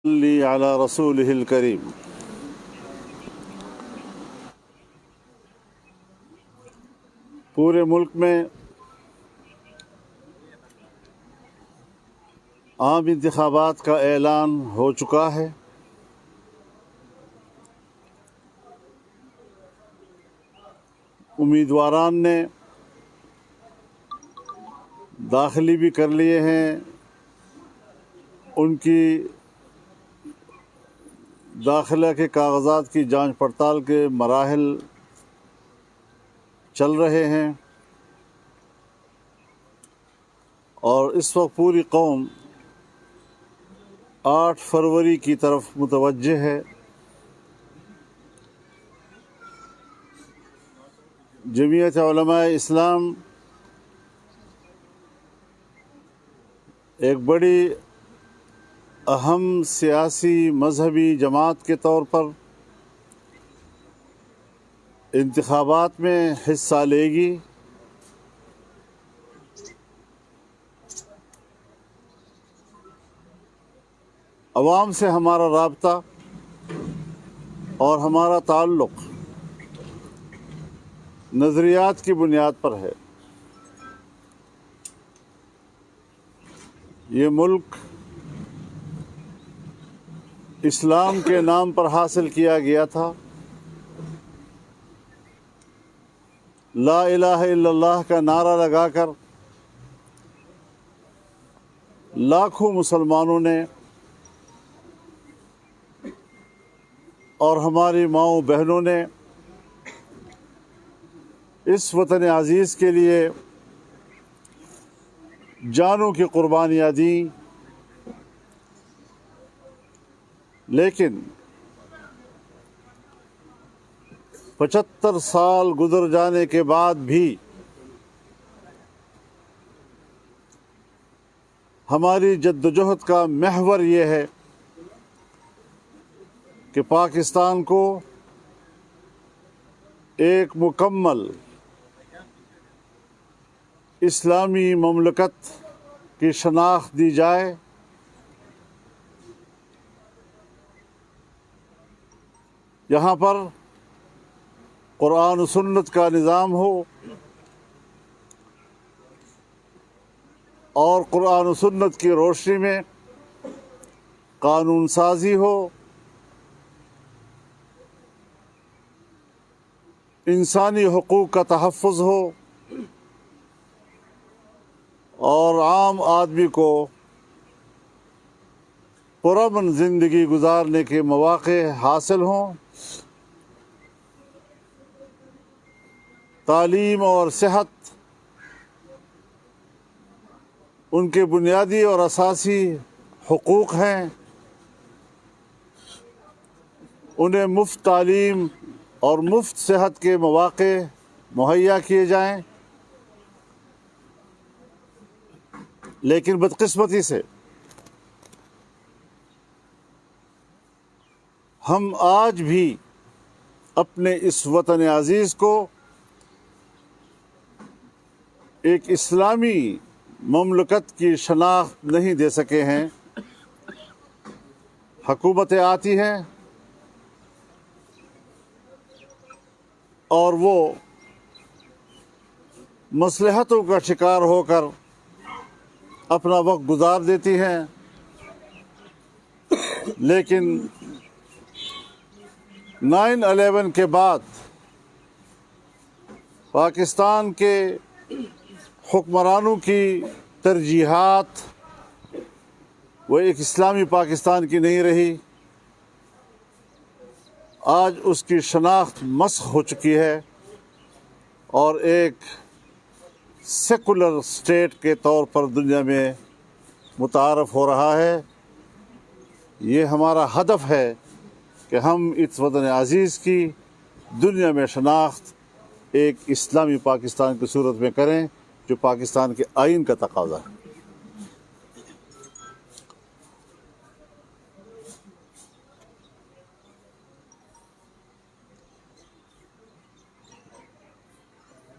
صلی علی رسولہ الکریم۔ پورے ملک میں عام انتخابات کا اعلان ہو چکا ہے۔ امیدواران نے داخلی بھی کر لیے ہیں، ان کی داخلہ کے کاغذات کی جانچ پڑتال کے مراحل چل رہے ہیں، اور اس وقت پوری قوم 8 فروری کی طرف متوجہ ہے۔ جمعیت علماء اسلام ایک بڑی اہم سیاسی مذہبی جماعت کے طور پر انتخابات میں حصہ لے گی۔ عوام سے ہمارا رابطہ اور ہمارا تعلق نظریات کی بنیاد پر ہے۔ یہ ملک اسلام کے نام پر حاصل کیا گیا تھا۔ لا الہ الا اللہ کا نعرہ لگا کر لاکھوں مسلمانوں نے اور ہماری ماؤں بہنوں نے اس وطن عزیز کے لیے جانوں کی قربانیاں دیں، لیکن 75 سال گزر جانے کے بعد بھی ہماری جدوجہد کا محور یہ ہے کہ پاکستان کو ایک مکمل اسلامی مملکت کی شناخت دی جائے، یہاں پر قرآن و سنت کا نظام ہو اور قرآن و سنت کی روشنی میں قانون سازی ہو، انسانی حقوق کا تحفظ ہو، اور عام آدمی کو پرامن زندگی گزارنے کے مواقع حاصل ہوں۔ تعلیم اور صحت ان کے بنیادی اور اساسی حقوق ہیں، انہیں مفت تعلیم اور مفت صحت کے مواقع مہیا کیے جائیں، لیکن بدقسمتی سے ہم آج بھی اپنے اس وطن عزیز کو ایک اسلامی مملکت کی شناخت نہیں دے سکے ہیں۔ حکومتیں آتی ہیں اور وہ مصلحتوں کا شکار ہو کر اپنا وقت گزار دیتی ہیں، لیکن 9/11 کے بعد پاکستان کے حکمرانوں کی ترجیحات وہ ایک اسلامی پاکستان کی نہیں رہی۔ آج اس کی شناخت مسخ ہو چکی ہے اور ایک سیکولر اسٹیٹ کے طور پر دنیا میں متعارف ہو رہا ہے۔ یہ ہمارا ہدف ہے کہ ہم اس وطن عزیز کی دنیا میں شناخت ایک اسلامی پاکستان کی صورت میں کریں، جو پاکستان کے آئین کا تقاضا ہے۔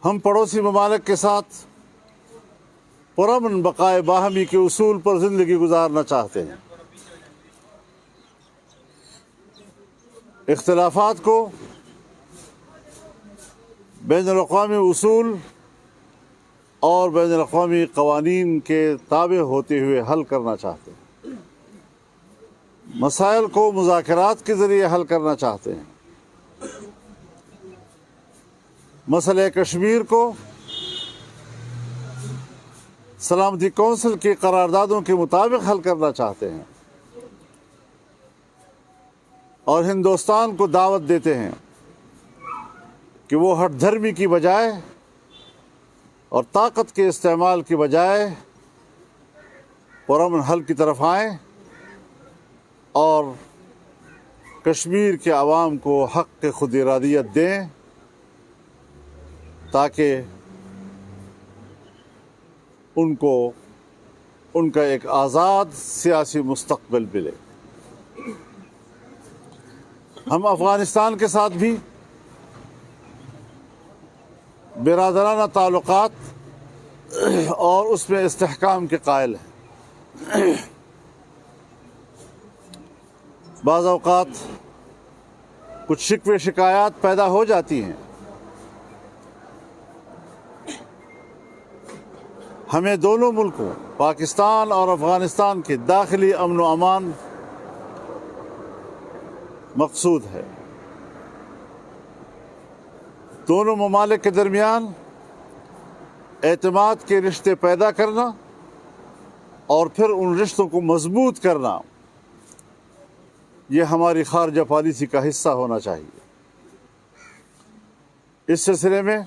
ہم پڑوسی ممالک کے ساتھ پرامن بقائے باہمی کے اصول پر زندگی گزارنا چاہتے ہیں۔ اختلافات کو بین الاقوامی اصول اور بین الاقوامی قوانین کے تابع ہوتے ہوئے حل کرنا چاہتے ہیں، مسائل کو مذاکرات کے ذریعے حل کرنا چاہتے ہیں، مسئلہ کشمیر کو سلامتی کونسل کی قراردادوں کے مطابق حل کرنا چاہتے ہیں، اور ہندوستان کو دعوت دیتے ہیں کہ وہ ہٹ دھرمی کی بجائے اور طاقت کے استعمال کی بجائے پرامن حل کی طرف آئیں اور کشمیر کے عوام کو حق کے خود ارادیت دیں تاکہ ان کو ان کا ایک آزاد سیاسی مستقبل ملے۔ ہم افغانستان کے ساتھ بھی برادرانہ تعلقات اور اس میں استحکام کے قائل ہیں۔ بعض اوقات کچھ شکوے شکایات پیدا ہو جاتی ہیں، ہمیں دونوں ملکوں پاکستان اور افغانستان کے داخلی امن و امان مقصود ہے۔ دونوں ممالک کے درمیان اعتماد کے رشتے پیدا کرنا اور پھر ان رشتوں کو مضبوط کرنا، یہ ہماری خارجہ پالیسی کا حصہ ہونا چاہیے۔ اس سلسلے میں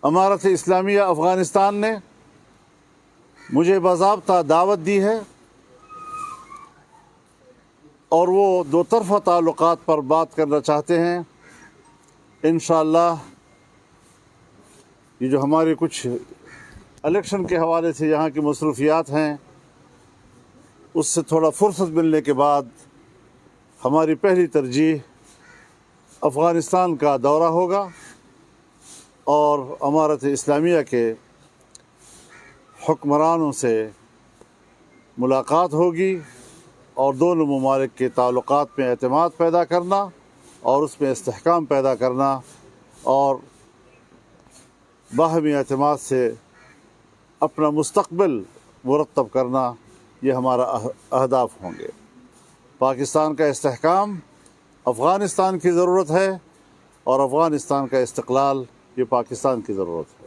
امارت اسلامیہ افغانستان نے مجھے باضابطہ دعوت دی ہے اور وہ دو طرفہ تعلقات پر بات کرنا چاہتے ہیں۔ انشاءاللہ یہ جو ہمارے کچھ الیکشن کے حوالے سے یہاں کی مصروفیات ہیں، اس سے تھوڑا فرصت ملنے کے بعد ہماری پہلی ترجیح افغانستان کا دورہ ہوگا اور امارت اسلامیہ کے حکمرانوں سے ملاقات ہوگی اور دونوں ممالک کے تعلقات میں اعتماد پیدا کرنا اور اس میں استحکام پیدا کرنا اور باہمی اعتماد سے اپنا مستقبل مرتب کرنا، یہ ہمارا اہداف ہوں گے۔ پاکستان کا استحکام افغانستان کی ضرورت ہے اور افغانستان کا استقلال یہ پاکستان کی ضرورت ہے۔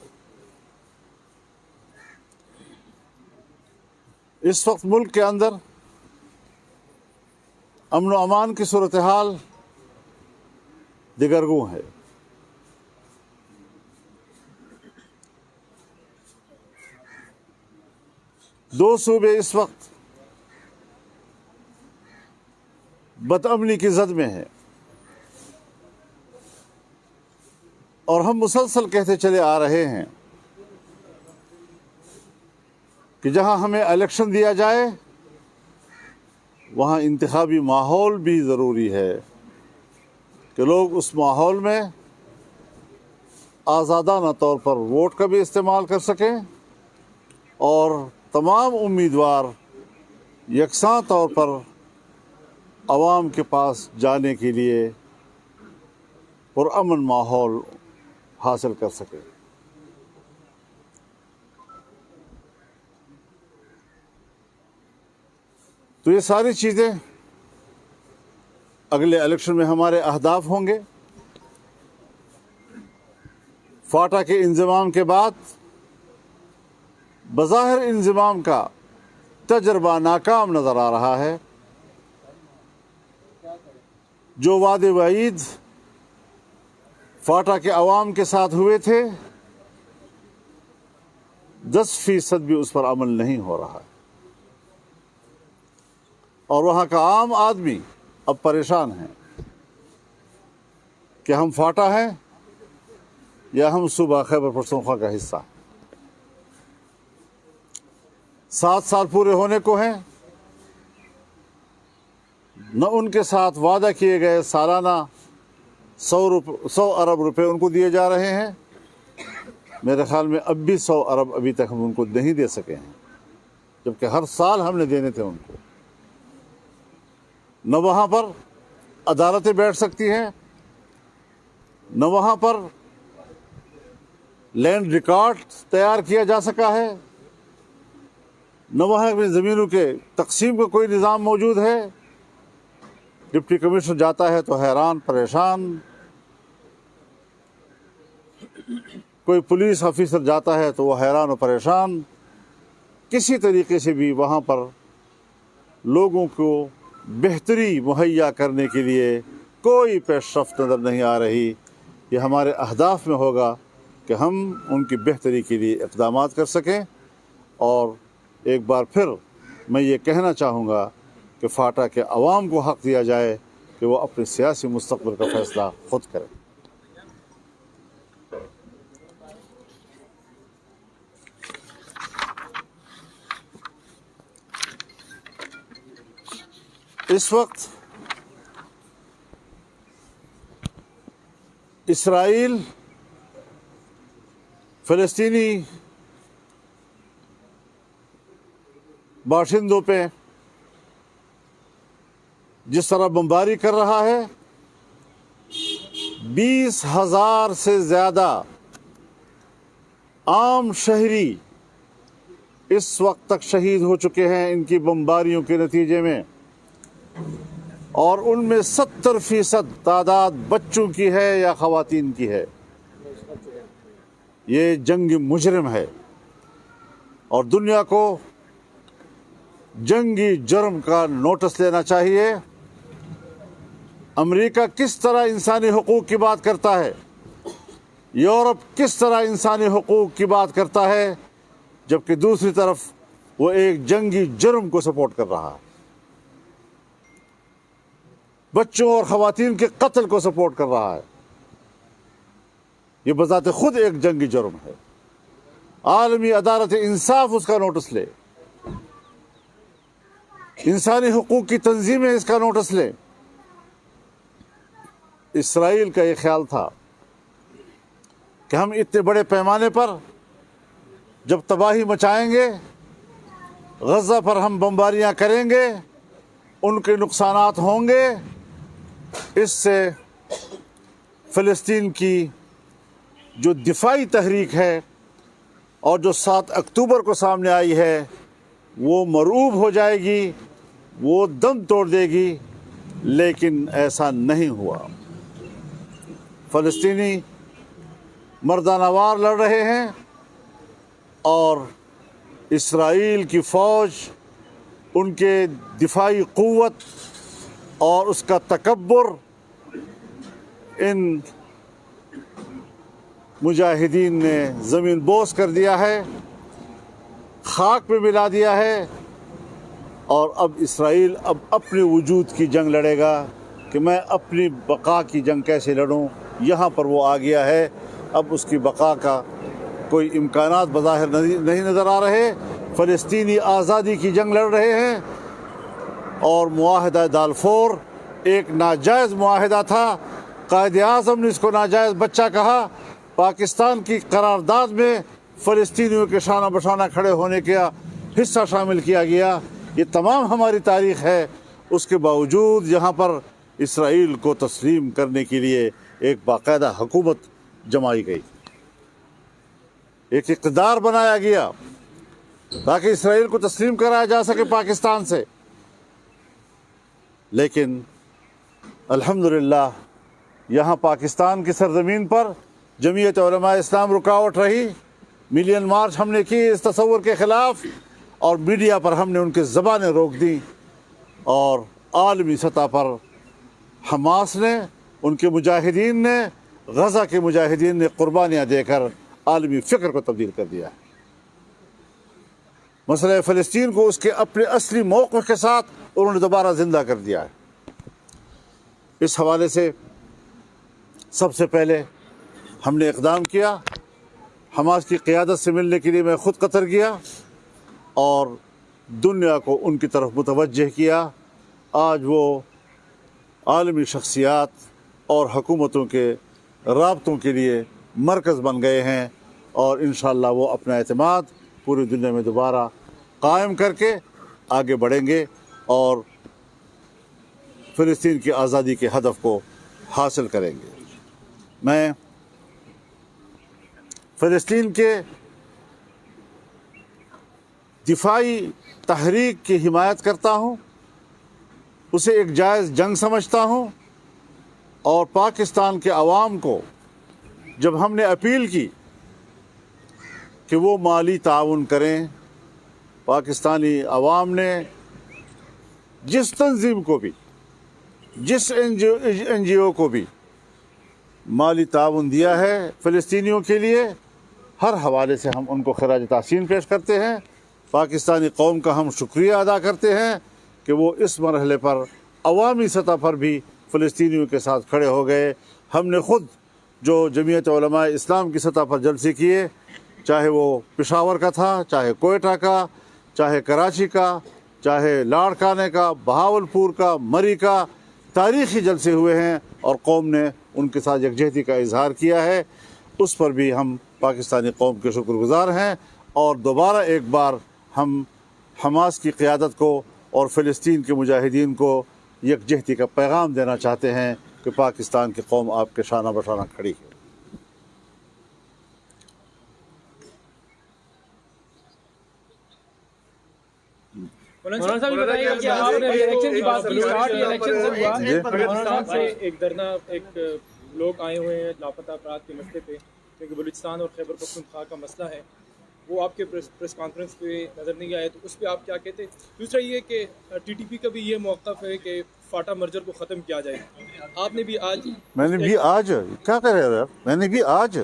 اس وقت ملک کے اندر امن و امان کی صورتحال دگرگوں ہے۔ دو صوبے اس وقت بدامنی کی زد میں ہیں اور ہم مسلسل کہتے چلے آ رہے ہیں کہ جہاں ہمیں الیکشن دیا جائے وہاں انتخابی ماحول بھی ضروری ہے کہ لوگ اس ماحول میں آزادانہ طور پر ووٹ کا بھی استعمال کر سکیں اور تمام امیدوار یکساں طور پر عوام کے پاس جانے کے لیے پرامن ماحول حاصل کر سکیں۔ تو یہ ساری چیزیں اگلے الیکشن میں ہمارے اہداف ہوں گے۔ فاٹا کے انضمام کے بعد بظاہر انضمام کا تجربہ ناکام نظر آ رہا ہے۔ جو وعدے وعید فاٹا کے عوام کے ساتھ ہوئے تھے 10% بھی اس پر عمل نہیں ہو رہا ہے اور وہاں کا عام آدمی اب پریشان ہے کہ ہم فاٹا ہیں یا ہم صوبہ خیبر پختونخوا کا حصہ ہیں۔ 7 سال پورے ہونے کو ہیں، نہ ان کے ساتھ وعدہ کیے گئے سالانہ 100 ارب روپے ان کو دیے جا رہے ہیں۔ میرے خیال میں اب بھی 100 ارب ابھی تک ہم ان کو نہیں دے سکے ہیں، جبکہ ہر سال ہم نے دینے تھے ان کو۔ نہ وہاں پر عدالتیں بیٹھ سکتی ہیں، نہ وہاں پر لینڈ ریکارڈ تیار کیا جا سکا ہے، نہ وہاں اپنی زمینوں کے تقسیم کا کوئی نظام موجود ہے۔ ڈپٹی کمشنر جاتا ہے تو حیران پریشان، کوئی پولیس آفیسر جاتا ہے تو وہ حیران و پریشان۔ کسی طریقے سے بھی وہاں پر لوگوں کو بہتری مہیا کرنے کے لیے کوئی پیش رفت نظر نہیں آ رہی۔ یہ ہمارے اہداف میں ہوگا کہ ہم ان کی بہتری کے لیے اقدامات کر سکیں۔ اور ایک بار پھر میں یہ کہنا چاہوں گا کہ فاٹا کے عوام کو حق دیا جائے کہ وہ اپنے سیاسی مستقبل کا فیصلہ خود کریں۔ اس وقت اسرائیل فلسطینی باشندوں پہ جس طرح بمباری کر رہا ہے، 20,000 سے زیادہ عام شہری اس وقت تک شہید ہو چکے ہیں ان کی بمباریوں کے نتیجے میں، اور ان میں 70% تعداد بچوں کی ہے یا خواتین کی ہے۔ یہ جنگ مجرم ہے اور دنیا کو جنگی جرم کا نوٹس لینا چاہیے۔ امریکہ کس طرح انسانی حقوق کی بات کرتا ہے، یورپ کس طرح انسانی حقوق کی بات کرتا ہے، جبکہ دوسری طرف وہ ایک جنگی جرم کو سپورٹ کر رہا ہے، بچوں اور خواتین کے قتل کو سپورٹ کر رہا ہے۔ یہ بذات خود ایک جنگی جرم ہے۔ عالمی عدالت انصاف اس کا نوٹس لے، انسانی حقوق کی تنظیمیں اس کا نوٹس لیں۔ اسرائیل کا یہ خیال تھا کہ ہم اتنے بڑے پیمانے پر جب تباہی مچائیں گے، غزہ پر ہم بمباریاں کریں گے، ان کے نقصانات ہوں گے، اس سے فلسطین کی جو دفاعی تحریک ہے اور جو 7 اکتوبر کو سامنے آئی ہے وہ مرعوب ہو جائے گی، وہ دم توڑ دے گی، لیکن ایسا نہیں ہوا۔ فلسطینی مردانہ وار لڑ رہے ہیں اور اسرائیل کی فوج، ان کے دفاعی قوت اور اس کا تکبر ان مجاہدین نے زمین بوس کر دیا ہے، خاک پہ ملا دیا ہے۔ اور اب اسرائیل اپنے وجود کی جنگ لڑے گا کہ میں اپنی بقا کی جنگ کیسے لڑوں۔ یہاں پر وہ آ گیا ہے، اب اس کی بقا کا کوئی امکانات بظاہر نہیں نظر آ رہے۔ فلسطینی آزادی کی جنگ لڑ رہے ہیں، اور معاہدہ دالفور ایک ناجائز معاہدہ تھا۔ قائد اعظم نے اس کو ناجائز بچہ کہا۔ پاکستان کی قرارداد میں فلسطینیوں کے شانہ بشانہ کھڑے ہونے کا حصہ شامل کیا گیا۔ یہ تمام ہماری تاریخ ہے، اس کے باوجود یہاں پر اسرائیل کو تسلیم کرنے کے لیے ایک باقاعدہ حکومت جمائی گئی، ایک اقتدار بنایا گیا تاکہ اسرائیل کو تسلیم کرایا جا سکے پاکستان سے۔ لیکن الحمدللہ یہاں پاکستان کی سرزمین پر جمعیت علماء اسلام رکاوٹ رہی۔ ملین مارچ ہم نے کی اس تصور کے خلاف، اور میڈیا پر ہم نے ان کے زبانیں روک دیں، اور عالمی سطح پر حماس نے، ان کے مجاہدین نے، غزہ کے مجاہدین نے قربانیاں دے کر عالمی فکر کو تبدیل کر دیا ہے۔ مسئلہ فلسطین کو اس کے اپنے اصلی موقف کے ساتھ انہوں نے دوبارہ زندہ کر دیا ہے۔ اس حوالے سے سب سے پہلے ہم نے اقدام کیا، حماس کی قیادت سے ملنے کے لیے میں خود قطر گیا اور دنیا کو ان کی طرف متوجہ کیا۔ آج وہ عالمی شخصیات اور حکومتوں کے رابطوں کے لیے مرکز بن گئے ہیں، اور انشاءاللہ وہ اپنا اعتماد پوری دنیا میں دوبارہ قائم کر کے آگے بڑھیں گے، اور فلسطین کی آزادی کے ہدف کو حاصل کریں گے۔ میں فلسطین کے دفاعی تحریک کی حمایت کرتا ہوں، اسے ایک جائز جنگ سمجھتا ہوں، اور پاکستان کے عوام کو جب ہم نے اپیل کی کہ وہ مالی تعاون کریں، پاکستانی عوام نے جس تنظیم کو بھی، جس این جی او کو بھی مالی تعاون دیا ہے فلسطینیوں کے لیے، ہر حوالے سے ہم ان کو خراج تحسین پیش کرتے ہیں۔ پاکستانی قوم کا ہم شکریہ ادا کرتے ہیں کہ وہ اس مرحلے پر عوامی سطح پر بھی فلسطینیوں کے ساتھ کھڑے ہو گئے۔ ہم نے خود جو جمعیت علماء اسلام کی سطح پر جلسے کیے، چاہے وہ پشاور کا تھا، چاہے کوئٹہ کا، چاہے کراچی کا، چاہے لاڑکانے کا، بہاولپور کا، مری کا، تاریخی جلسے ہوئے ہیں اور قوم نے ان کے ساتھ یکجہتی کا اظہار کیا ہے۔ اس پر بھی ہم پاکستانی قوم کے شکر گزار ہیں، اور دوبارہ ایک بار ہم حماس کی قیادت کو اور فلسطین کے مجاہدین کو یکجہتی کا پیغام دینا چاہتے ہیں کہ پاکستان کی قوم آپ کے شانہ بشانہ کھڑی ہے۔ مولانا صاحب یہ بتائیے کہ آپ نے الیکشن کی بات کی، اسٹارٹ الیکشن سے ہوا، بلوچستان سے ایک ایک لوگ آئے ہوئے ہیں لاپتہ افراد کے مسئلے پہ، کیونکہ بلوچستان اور خیبر پختونخوا کا مسئلہ ہے، وہ آپ کے پریس کانفرنس پہ نظر نہیں آئے، تو اس پہ آپ کیا کہتے؟ دوسرا یہ کہ ٹی ٹی پی کا بھی یہ موقف ہے کہ فاٹا مرجر کو ختم کیا جائے، آپ نے بھی آج کیا کہہ رہے ہیں؟ میں نے بھی آج،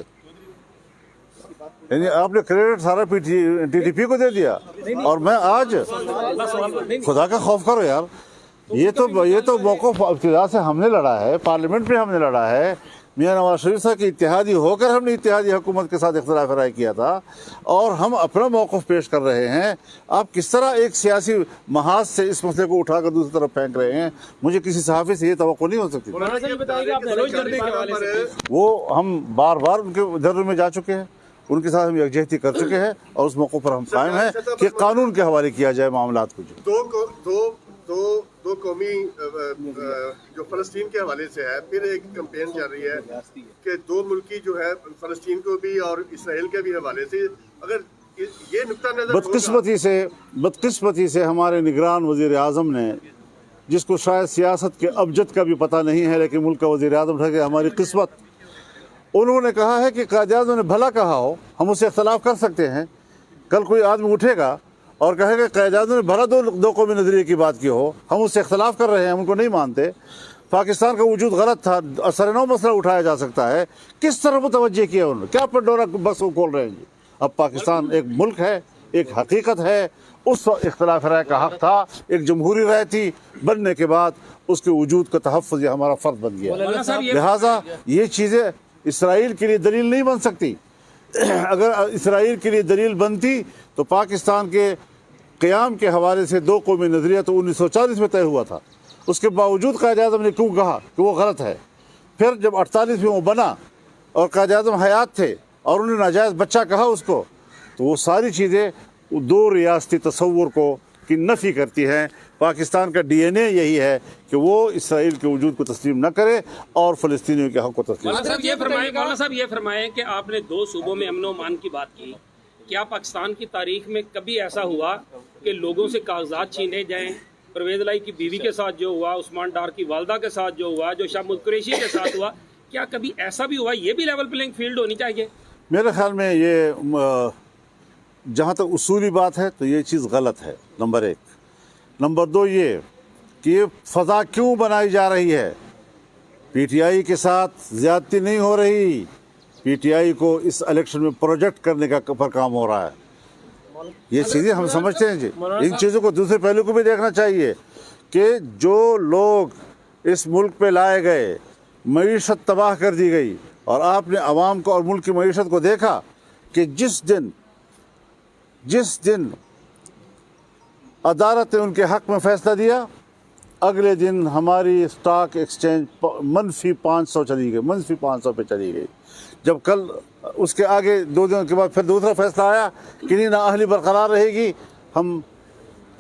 یعنی آپ نے کریڈٹ سارا ٹی ٹی پی کو دے دیا، اور میں آج، خدا کا خوف کرو یار، یہ تو موقف ابتدا سے ہم نے لڑا ہے، پارلیمنٹ میں ہم نے لڑا ہے، میاں نواز شریف صاحب کی اتحادی ہو کر ہم نے اتحادی حکومت کے ساتھ اختلاف رائے کیا تھا، اور ہم اپنا موقف پیش کر رہے ہیں۔ آپ کس طرح ایک سیاسی محاذ سے اس مسئلے کو اٹھا کر دوسری طرف پھینک رہے ہیں؟ مجھے کسی صحافی سے یہ توقع نہیں ہو سکتی۔ وہ ہم بار بار ان کے دھرنے میں جا چکے ہیں، ان کے ساتھ ہم یکجہتی کر چکے ہیں، اور اس موقع پر ہم قائم ہیں کہ قانون کے حوالے کیا جائے معاملات کو۔ دو قومی جو فلسطین کے حوالے سے ہے، پھر ایک کمپین چل رہی ہے کہ دو ملکی جو ہے فلسطین کو بھی اور اسرائیل کے بھی حوالے سے، اگر یہ نقطہ نظر بدقسمتی سے ہمارے نگران وزیر اعظم نے، جس کو شاید سیاست کے ابجد کا بھی پتہ نہیں ہے لیکن ملک کا وزیر اعظم تھا کہ ہماری قسمت، انہوں نے کہا ہے کہ قائد اعظم نے بھلا کہا ہو، ہم اسے اختلاف کر سکتے ہیں۔ کل کوئی آدمی اٹھے گا اور کہے کہ قائد اعظم نے بھلا دو قومی نظریے کی بات کی ہو، ہم اس سے اختلاف کر رہے ہیں، ہم ان کو نہیں مانتے، پاکستان کا وجود غلط تھا، سر نو مسئلہ اٹھایا جا سکتا ہے، کس طرح متوجہ کیا انہوں نے؟ کیا پنڈورا بس کو کھول رہے ہیں جی؟ اب پاکستان ایک ملک ہے، ایک حقیقت ہے، اس وقت اختلاف رائے کا حق تھا، ایک جمہوری رائے تھی، بننے کے بعد اس کے وجود کا تحفظ یہ ہمارا فرض بن گیا، لہٰذا یہ چیزیں اسرائیل کے لیے دلیل نہیں بن سکتی۔ اگر اسرائیل کے لیے دلیل بنتی تو پاکستان کے قیام کے حوالے سے دو قومی نظریہ تو 1940 میں طے ہوا تھا، اس کے باوجود قائد اعظم نے کیوں کہا کہ وہ غلط ہے؟ پھر جب 48 میں وہ بنا اور قائد اعظم حیات تھے اور انہوں نے ناجائز بچہ کہا اس کو، تو وہ ساری چیزیں دو ریاستی تصور کو کی نفی کرتی ہیں۔ پاکستان کا ڈی این اے یہی ہے کہ وہ اسرائیل کے وجود کو تسلیم نہ کرے اور فلسطینیوں کے حق کو تسلیم کرے۔ مولانا صاحب یہ فرمائیں کہ آپ نے دو صوبوں میں امن و امان کی بات کی، کیا پاکستان کی تاریخ میں کبھی ایسا ہوا کہ لوگوں سے کاغذات چھینے جائیں؟ پرویز الہی کی بیوی کے ساتھ جو ہوا، عثمان ڈار کی والدہ کے ساتھ جو ہوا، جو شاہ ملک قریشی کے ساتھ ہوا، کیا کبھی ایسا بھی ہوا؟ یہ بھی لیول پلینگ فیلڈ ہونی چاہیے۔ میرے خیال میں یہ جہاں تک اصولی بات ہے تو یہ چیز غلط ہے، نمبر ایک۔ نمبر دو یہ کہ یہ فضا کیوں بنائی جا رہی ہے؟ پی ٹی آئی کے ساتھ زیادتی نہیں ہو رہی، پی ٹی آئی کو اس الیکشن میں پروجیکٹ کرنے کا پر کام ہو رہا ہے۔ یہ چیزیں ہم سمجھتے ہیں جی، ان چیزوں کو دوسرے پہلو کو بھی دیکھنا چاہیے کہ جو لوگ اس ملک پہ لائے گئے، معیشت تباہ کر دی گئی، اور آپ نے عوام کو اور ملک کی معیشت کو دیکھا کہ جس دن عدالت نے ان کے حق میں فیصلہ دیا، اگلے دن ہماری اسٹاک ایکسچینج -500 چلی گئی، -500 پہ چلی گئی۔ جب کل اس کے آگے 2 دن کے بعد پھر دوسرا فیصلہ آیا کہ نہیں، نااہلی برقرار رہے گی، ہم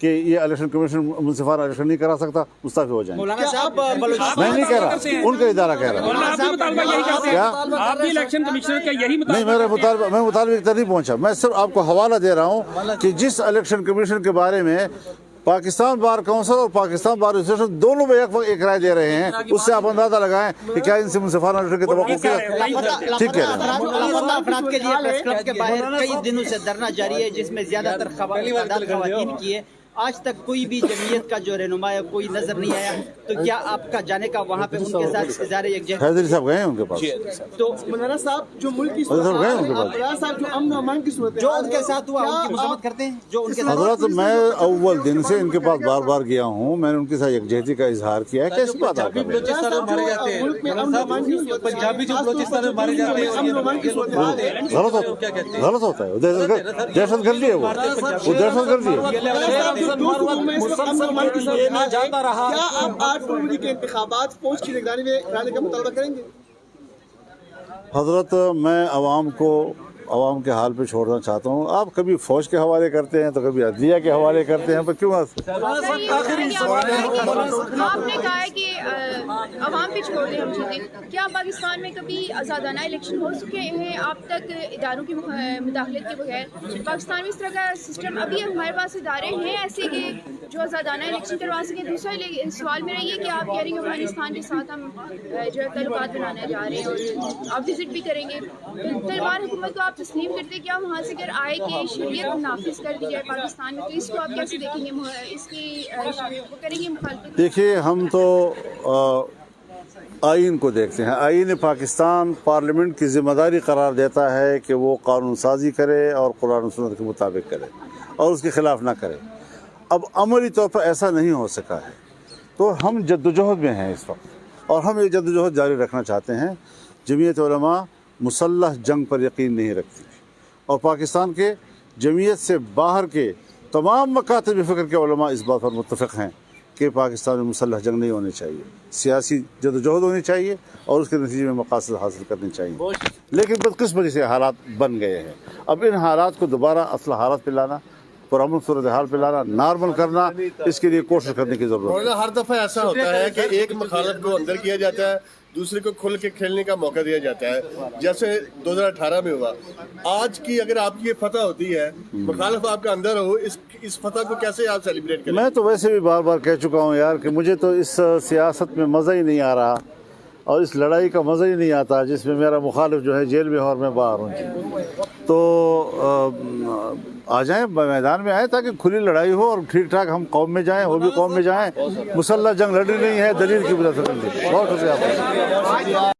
کہ یہ الیکشن کمیشن منصفانہ الیکشن نہیں کرا سکتا، مستعفی ہو جائیں۔ مولانا صاحب میں نہیں کہہ رہا، ان کا ادارہ کہہ رہا ہے۔ آپ بھی مطالبہ یہی کرتے ہیں؟ کیا؟ آپ بھی الیکشن کمیشنر کا یہی نہیں، میں مطالبے تک نہیں پہنچا، میں صرف آپ کو حوالہ دے رہا ہوں کہ جس الیکشن کمیشن کے بارے میں پاکستان بار کونسل اور پاکستان بار ایسوسیشن دونوں میں ایک رائے دے رہے ہیں، اس سے آپ اندازہ لگائیں کہ کیا ان سے منصفانہ الیکشن کی توقع کیا؟ ٹھیک ہے۔ لاپتہ افراد کے لیے پریس کلب کے باہر کئی دنوں سے دھرنا جاری ہے، جس میں زیادہ تر خواتین کی ہے۔ آج تک کوئی بھی جمعیت کا جو رہنما ہے کوئی نظر نہیں آیا، تو کیا آپ کا جانے کا وہاں پہ ان کے ساتھ اظہار یکجہتی؟ حیدری صاحب گئے ہیں ان کے پاس، تو مولانا صاحب جو ملک کی گئے ان کے پاس، مولانا صاحب جو امن و امان کی صورت جو ان کے ساتھ ہوا ان کی مذمت کرتے ہیں، جو ان کے ساتھ حضرت میں اول دن سے ان کے پاس بار بار گیا ہوں، میں نے ان کے ساتھ یکجہتی کا اظہار کیا ہے۔ کیسی بات آپ کر رہے ہیں؟ پنجابی جو بلوچستان میں مارے جاتے ہیں غلط ہوتا ہے، دہشت گردی ہے، وہ دہشت گردی ہے۔ جاتا رہا، کیا آپ 8 فروری کے انتخابات فوج کی نگرانی میں کرانے کا مطالبہ کریں گے؟ حضرت میں عوام کے حال پہ چھوڑنا چاہتا ہوں۔ آپ کبھی فوج کے حوالے کرتے ہیں تو کبھی عدلیہ کے حوالے کرتے ہیں، پر کیوں؟ آپ نے کہا ہے کہ عوام پہ چھوڑ دیں ہم چیزیں، کیا پاکستان میں کبھی آزادانہ الیکشن ہو چکے ہیں اب تک اداروں کی مداخلت کے بغیر؟ پاکستان میں اس طرح کا سسٹم ابھی ہمارے پاس ادارے ہیں ایسے کہ جو آزادانہ الیکشن کروا سکیں؟ دوسرا سوال میرا یہ کہ آپ کہہ رہے ہیں کہ افغانستان کے ساتھ ہم جو ہے تعلقات بنانے جا رہے ہیں اور آپ وزٹ بھی کریں گے، طالبان حکومت کو آپ تسلیم کرتے؟ کیا وہاں سے اگر آئے کہ شریعت نافذ کر دی جائے پاکستان میں، تو اس کو آپ کیسے دیکھیں گے؟ اس کی وہ کریں گے مخالفت؟ دیکھیے، ہم تو آئین کو دیکھتے ہیں۔ آئین پاکستان پارلیمنٹ کی ذمہ داری قرار دیتا ہے کہ وہ قانون سازی کرے اور قرآن و سنت کے مطابق کرے اور اس کے خلاف نہ کرے۔ اب عملی طور پر ایسا نہیں ہو سکا ہے، تو ہم جدوجہد میں ہیں اس وقت، اور ہم یہ جدوجہد جاری رکھنا چاہتے ہیں۔ جمعیت علماء مسلح جنگ پر یقین نہیں رکھتی، اور پاکستان کے جمعیت سے باہر کے تمام مکاتب فکر کے علماء اس بات پر متفق ہیں کہ پاکستان میں مسلح جنگ نہیں ہونی چاہیے، سیاسی جدوجہد ہونی چاہیے اور اس کے نتیجے میں مقاصد حاصل کرنے چاہیے۔ لیکن بدقسمتی سے حالات بن گئے ہیں، اب ان حالات کو دوبارہ اصل حالات پہ لانا، پرامن صورتحال پہ لانا، نارمل کرنا، اس کے لیے کوشش کرنے کی ضرورت ہے۔ ہر دفعہ ایسا ہوتا ہے کہ ایک مخالف کو اندر کیا جاتا ہے، دوسرے کو کھل کے کھیلنے کا موقع دیا جاتا ہے، جیسے 2018 میں ہوا۔ آج کی اگر آپ کی یہ فتح ہوتی ہے، مخالف آپ کا اندر ہو، اس فتح کو کیسے آپ سیلیبریٹ کریں؟ میں تو ویسے بھی بار بار کہہ چکا ہوں یار کہ مجھے تو اس سیاست میں مزہ ہی نہیں آ رہا، اور اس لڑائی کا مزہ ہی نہیں آتا جس میں میرا مخالف جو ہے جیل میں اور میں باہر ہوں۔ تو آ جائیں، میدان میں آئیں تاکہ کھلی لڑائی ہو اور ٹھیک ٹھاک ہم قوم میں جائیں، وہ بھی قوم میں جائیں۔ مسلح جنگ لڑنی نہیں ہے، دلیل کی وجہ سے لڑنی ہے۔ بہت شکریہ آپ کا۔